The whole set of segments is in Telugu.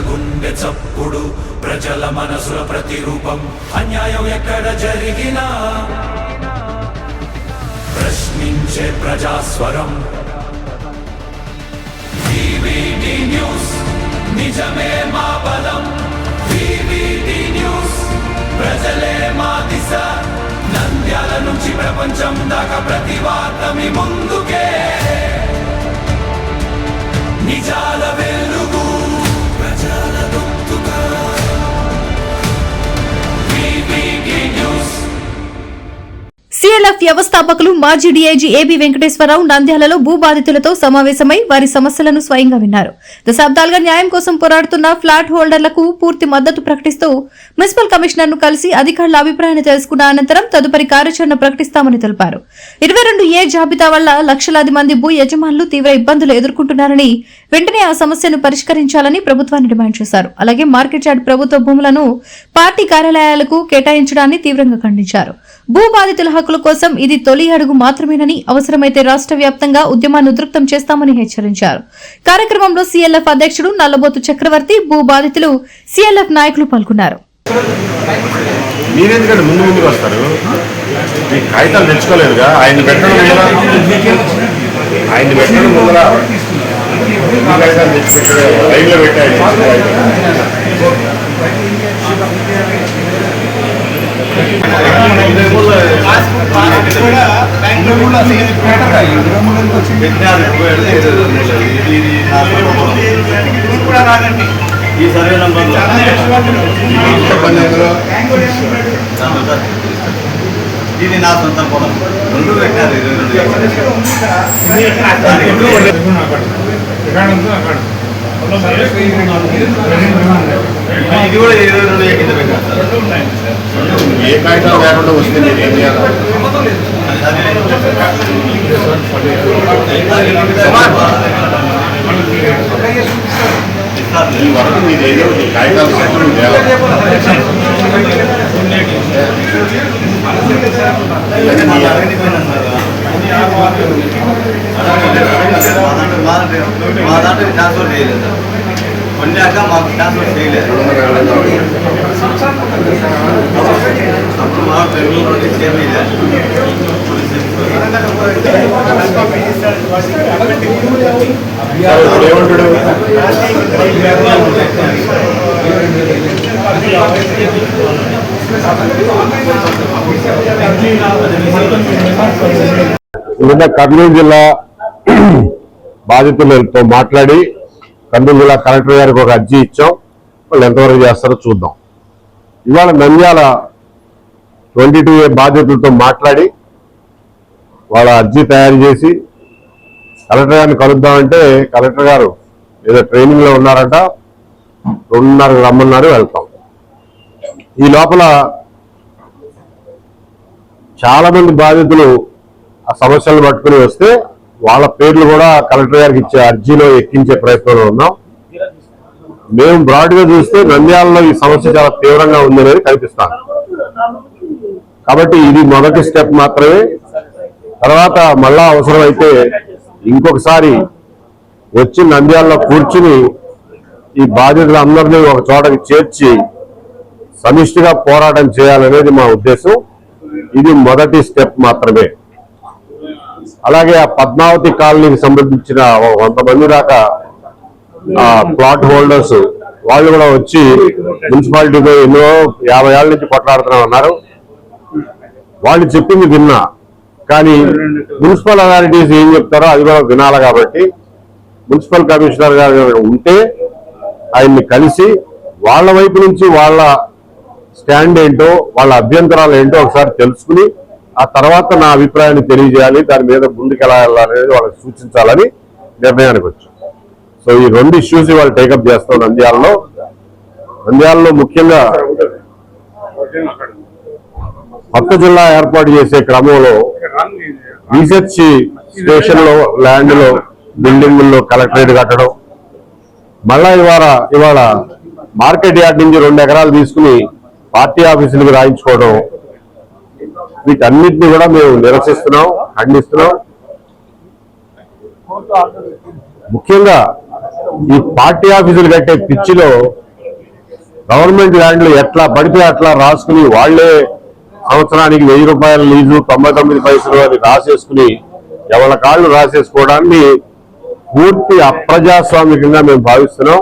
గుండె చప్పుడు ప్రజల మనసుల ప్రతిరూపం అన్యాయం ఎక్కడ జరిగినా ప్రశ్నించే ప్రజాస్వరం వివిడి న్యూస్ నిజమే మా బలం వివిడి న్యూస్ ప్రజలే మా దిశ నంద్యాల నుంచి ప్రపంచం దాకా ప్రతి వార్త మీ ముందుకే నిజాల వెలుగు ప్రజల గొంతుగా వివిడి న్యూస్. సిఎల్ఎఫ్ వ్యవస్థాపకులు మాజీ డీఐజీ ఏబీ వెంకటేశ్వరరావు నంద్యాలలో భూ బాధితులతో సమావేశమై వారి సమస్యలను స్వయంగా విన్నారు. దశాబ్దాలుగా న్యాయం కోసం పోరాడుతున్న ఫ్లాట్ హోల్డర్లకు పూర్తి మద్దతు ప్రకటిస్తూ మున్సిపల్ కమిషనర్ ను కలిసి అధికారుల అభిప్రాయాన్ని తెలుసుకున్న అనంతరం తదుపరి కార్యాచరణ ప్రకటిస్తామని తెలిపారు. 22A జాబితా వల్ల లక్షలాది మంది భూ యజమానులు తీవ్ర ఇబ్బందులు ఎదుర్కొంటున్నారని వెంటనే ఆ సమస్యను పరిష్కరించాలని ప్రభుత్వాన్ని డిమాండ్ చేశారు. అలాగే మార్కెట్ యార్డ్ ప్రభుత్వ భూములను పార్టీ కార్యాలయాలకు కేటాయించడాన్ని తీవ్రంగా ఖండించారు. భూ బాధితుల హక్కుల కోసం ఇది తొలి అడుగు మాత్రమేనని అవసరమైతే రాష్ట్ర వ్యాప్తంగా ఉద్యమాన్ని ఉధృతం చేస్తామని హెచ్చరించారు. కార్యక్రమంలో సిఎల్ఎఫ్ అధ్యక్షుడు నల్లబోతు చక్రవర్తి, భూ బాధితులు, సిఎల్ఎఫ్ నాయకులు పాల్గొన్నారు. ఈ సర్వే నంబర్ ఇది నా సొంత పొలం రెండు పెట్టారు 22 ఇది కూడా 22 కింద పెట్టారు. ఏ కాగితం లేకుండా వస్తే మీరు ఏం చేయాలి? ఈ వరకు మీరు ఏదో కాగితాలు మా దాంట్లో ట్రాన్స్ఫర్ చేయలేదు, కొన్నాక మాకు ట్రాన్స్ఫర్ చేయలేదు. అప్పుడు మా బెంగళూరు నుండి చేయలేదు. ఏమంటాడు నిన్న కర్నూలు జిల్లా బాధితులతో మాట్లాడి కర్నూలు జిల్లా కలెక్టర్ గారికి ఒక అర్జీ ఇచ్చాం. వాళ్ళు ఎంతవరకు చేస్తారో చూద్దాం. ఇవాళ నంద్యాల 22A బాధితులతో మాట్లాడి వాళ్ళ అర్జీ తయారు చేసి కలెక్టర్ గారిని కలుద్దామంటే కలెక్టర్ గారు ఏదో ట్రైనింగ్ లో ఉన్నారంట, 2:30 రమ్మన్నారు, వెళ్తాం. ఈ లోపల చాలా మంది బాధితులు ఆ సమస్యలను పట్టుకుని వస్తే వాళ్ళ పేర్లు కూడా కలెక్టర్ గారికి ఇచ్చే అర్జీలో ఎక్కించే ప్రయత్నంలో ఉన్నాం. మేము బ్రాడ్ గా చూస్తే నంద్యాలలో ఈ సమస్య చాలా తీవ్రంగా ఉందనేది కనిపిస్తాం. కాబట్టి ఇది మొదటి స్టెప్ మాత్రమే. తర్వాత మళ్ళా అవసరమైతే ఇంకొకసారి వచ్చి నంద్యాలలో కూర్చుని ఈ బాధితులందరినీ ఒక చోటకి చేర్చి సమిష్టిగా పోరాటం చేయాలనేది మా ఉద్దేశం. ఇది మొదటి స్టెప్ మాత్రమే. అలాగే ఆ పద్మావతి కాలనీకి సంబంధించిన 100 మంది దాకా ప్లాట్ హోల్డర్స్ వాళ్ళు కూడా వచ్చి మున్సిపాలిటీతో ఎన్నో 50 ఏళ్ల నుంచి కొట్లాడుతున్నామన్నారు. వాళ్ళు చెప్పింది విన్నా, కానీ మున్సిపల్ అథారిటీస్ ఏం చెప్తారో అది కూడా వినాలి. కాబట్టి మున్సిపల్ కమిషనర్ గారు ఉంటే ఆయన్ని కలిసి వాళ్ళ వైపు నుంచి వాళ్ళ స్టాండ్ ఏంటో, వాళ్ళ అభ్యంతరాలు ఏంటో ఒకసారి తెలుసుకుని ఆ తర్వాత నా అభిప్రాయాన్ని తెలియజేయాలి, దాని మీద ముందుకు ఎలా వెళ్ళాలనేది వాళ్ళకి సూచించాలని నిర్ణయానికి వచ్చాం. సో ఈ 2 ఇష్యూస్ వాళ్ళు టేకప్ చేస్తాం. నంద్యాలలో ముఖ్యంగా కొత్త జిల్లా ఏర్పాటు చేసే క్రమంలో రీసెర్చ్ స్టేషన్ లో ల్యాండ్ లో బిల్డింగుల్లో కలెక్టరేట్ కట్టడం, మళ్ళా ఇవాళ మార్కెట్ యార్డ్ నుంచి 2 ఎకరాలు తీసుకుని పార్టీ ఆఫీసులకు రాయించుకోవడం, వీటన్నిటిని కూడా మేము నిరసిస్తున్నాం, ఖండిస్తున్నాం. ముఖ్యంగా ఈ పార్టీ ఆఫీసులు కట్టే పిచ్చిలో గవర్నమెంట్ ల్యాండ్లు ఎట్లా పడితే అట్లా రాసుకుని వాళ్లే సంవత్సరానికి 1000 రూపాయల లీజు 99 పైసలు అని రాసేసుకుని ఎవరి కాళ్ళు రాసేసుకోవడాన్ని పూర్తి అప్రజాస్వామికంగా మేము భావిస్తున్నాం.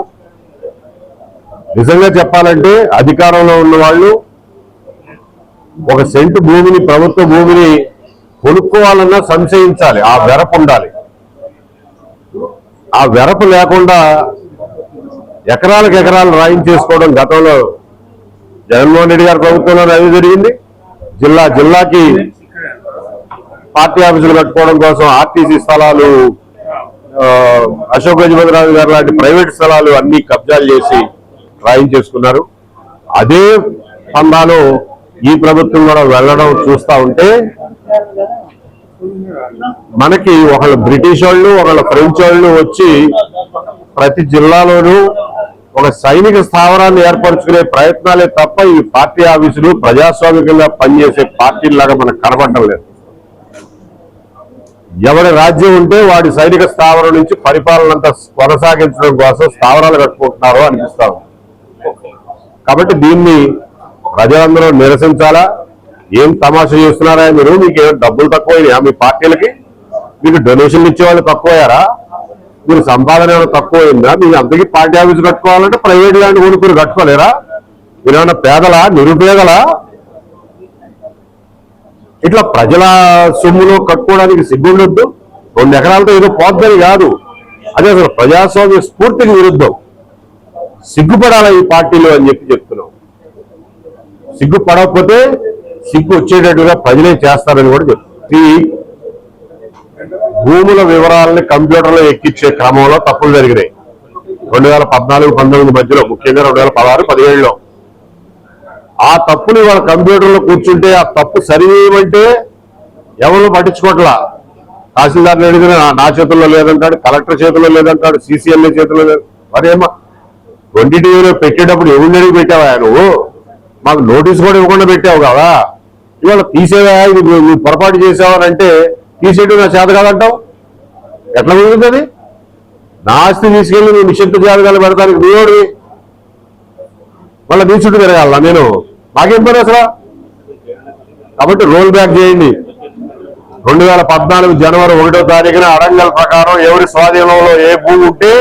నిజంగా చెప్పాలంటే అధికారంలో ఉన్న వాళ్ళు ఒక సెంటు భూమిని, ప్రభుత్వ భూమిని కొనుక్కోవాలన్నా సంశయించాలి, ఆ వెరపు ఉండాలి. ఆ వెరపు లేకుండా ఎకరాలకు ఎకరాలు రాయించేసుకోవడం గతంలో జగన్మోహన్ రెడ్డి గారి ప్రభుత్వంలో అది జరిగింది. జిల్లాకి పార్టీ ఆఫీసులు కట్టుకోవడం కోసం ఆర్టీసీ స్థలాలు, అశోక్ గజపతిరాజు గారు లాంటి ప్రైవేట్ స్థలాలు అన్ని కబ్జాలు చేసి రాయించేసుకున్నారు. అదే పందాలో ఈ ప్రభుత్వం కూడా వెళ్ళడం చూస్తా ఉంటే మనకి ఒకళ్ళు బ్రిటిష్ వాళ్ళు, ఒకళ్ళు ఫ్రెంచ్ వాళ్ళు వచ్చి ప్రతి జిల్లాలోనూ ఒక సైనిక స్థావరాన్ని ఏర్పరచుకునే ప్రయత్నాలే తప్ప ఈ పార్టీ ఆఫీసులు ప్రజాస్వామికంగా పనిచేసే పార్టీలాగా మనకు కనబడటం లేదు. ఎవరి రాజ్యం ఉంటే వాడి సైనిక స్థావరం నుంచి పరిపాలనంతా కొనసాగించడం కోసం స్థావరాలు కట్టుకుంటున్నారో అనిపిస్తాం. కాబట్టి దీన్ని ప్రజలందరూ నిరసించాలా. ఏం తమాషా చేస్తున్నారా మీరు? మీకు ఏమైనా డబ్బులు తక్కువైనా మీ పార్టీలకి? మీకు డొనేషన్లు ఇచ్చేవాళ్ళు తక్కువయ్యారా? మీరు సంపాదన ఏమైనా తక్కువైందా? మీకు అంతకీ పార్టీ ఆఫీసు కట్టుకోవాలంటే ప్రైవేట్ ల్యాండ్ కొనుక్కుని కట్టుకోలేరా? మీరు ఏమైనా పేదలా, నిరుపేదలా? ఇట్లా ప్రజల సొమ్ములో కట్టుకోవడానికి సిగ్గుండొద్దు. 2 ఎకరాలతో ఏదో పోద్దని కాదు, అదే అసలు ప్రజాస్వామ్య స్ఫూర్తికి విరుద్ధం. సిగ్గుపడాలా ఈ పార్టీలు అని చెప్తున్నాం. సిగ్గుపడకపోతే సిగ్గు వచ్చేటట్లుగా ప్రజలే చేస్తారని కూడా చెప్తుంది. భూముల వివరాలని కంప్యూటర్లో ఎక్కించే క్రమంలో తప్పులు జరిగినాయి 2014-19 మధ్యలో, ముఖ్యంగా 2016-17లో. ఆ తప్పుని వాళ్ళ కంప్యూటర్లో కూర్చుంటే ఆ తప్పు సరిచేయమంటే ఎవరు పట్టించుకోవట్లా. తహసీల్దార్ని అడిగిన నా చేతుల్లో లేదంటాడు, కలెక్టర్ చేతుల్లో లేదంటాడు, CCLA చేతుల్లో లేదు. మరేమో 22లో పెట్టేటప్పుడు ఎవరిని అడిగి పెట్టావా నువ్వు? మాకు నోటీస్ కూడా ఇవ్వకుండా పెట్టావు కదా. ఇవాళ తీసేవా, ఇది నువ్వు పొరపాటు చేసావనంటే తీసేయడం నా చేత కాదంటావు. ఎట్లా కుదురుతుంది? నా ఆస్తి తీసుకెళ్ళి నువ్వు నిషిద్ధ జాబితాలు పెడతానికి నువ్వేడు మళ్ళీ నీ చుట్టూ తిరగాల నేను? నాకేం పని అసలు? కాబట్టి రోల్ బ్యాక్ చేయండి. 2014 జనవరి 1వ తారీఖున అడంగల్ ప్రకారం ఎవరి స్వాధీనంలో ఏ భూమి ఉంటే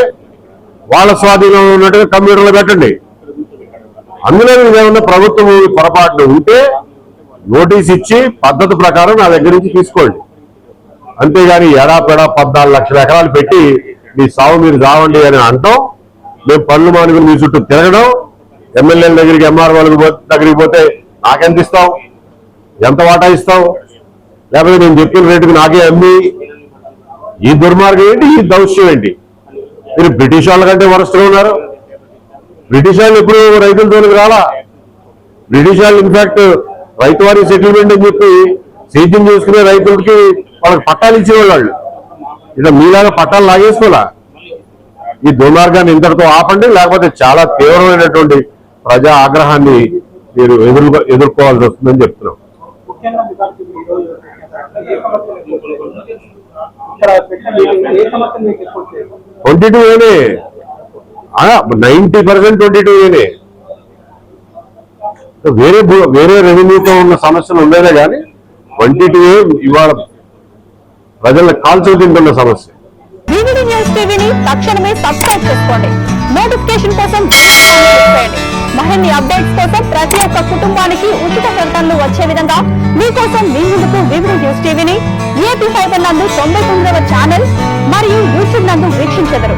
వాళ్ళ స్వాధీనంలో ఉన్నట్టుగా కంప్యూటర్లో పెట్టండి. అందులో ఏమన్నా ప్రభుత్వం పొరపాట్లు ఉంటే నోటీస్ ఇచ్చి పద్ధతి ప్రకారం నా దగ్గర నుంచి తీసుకోండి. అంతేగాని ఎడాపెడా 14 లక్షల ఎకరాలు పెట్టి మీ సాగు మీరు చావండి అని అంటాం. మేము పనులు మానుకుని మీ చుట్టూ తిరగడం, ఎమ్మెల్యేల దగ్గరికి, MRఓల దగ్గరికి పోతే నాకెంత ఇస్తావు, ఎంత వాటా ఇస్తావు, లేకపోతే నేను చెప్పిన రేటుకి నాకే అమ్మి, ఈ దుర్మార్గం ఏంటి, ఈ దౌత్యం ఏంటి? మీరు బ్రిటిష్ వాళ్ళ కంటే వరస్ట్గా ఉన్నారు. బ్రిటిష్ వాళ్ళు ఎప్పుడు రైతుల జోలికి రాలా. బ్రిటిష్ వాళ్ళు ఇన్ఫాక్ట్ రైతు వారి సెటిల్మెంట్ అని చెప్పి సేద్యం చేసుకునే రైతులకి వాళ్ళకి పట్టాలు ఇచ్చేవాళ్ళు. ఇక మీలాగా పట్టాలు లాగేసుకోవాలా. ఈ దుర్మార్గాన్ని ఇంతటితో ఆపండి, లేకపోతే చాలా తీవ్రమైనటువంటి ప్రజా ఆగ్రహాన్ని మీరు ఎదుర్కోవాల్సి వస్తుందని చెప్తున్నాం. 22 90% 22 వేరే రెవెన్యూతో ఉన్న సమస్యలు ఉండేదే కానీ 22 ఇవాళ ప్రజలను కాల్చు తింటున్న సమస్య. వివిడి న్యూస్ టీవీని తక్షణమే సబ్స్క్రైబ్ చేసుకోండి. నోటిఫికేషన్ కోసం చేయండి. మరిన్ని అప్డేట్స్ కోసం ప్రతి ఒక్క కుటుంబానికి ఉచిత ప్రకటనలు వచ్చే విధంగా మీకోసం మీ ముందుకు వివిడి న్యూస్ టీవీని AP ఫైబర్ నందు 99వ ఛానల్ మరియు యూట్యూబ్ నందు వీక్షించెదరు.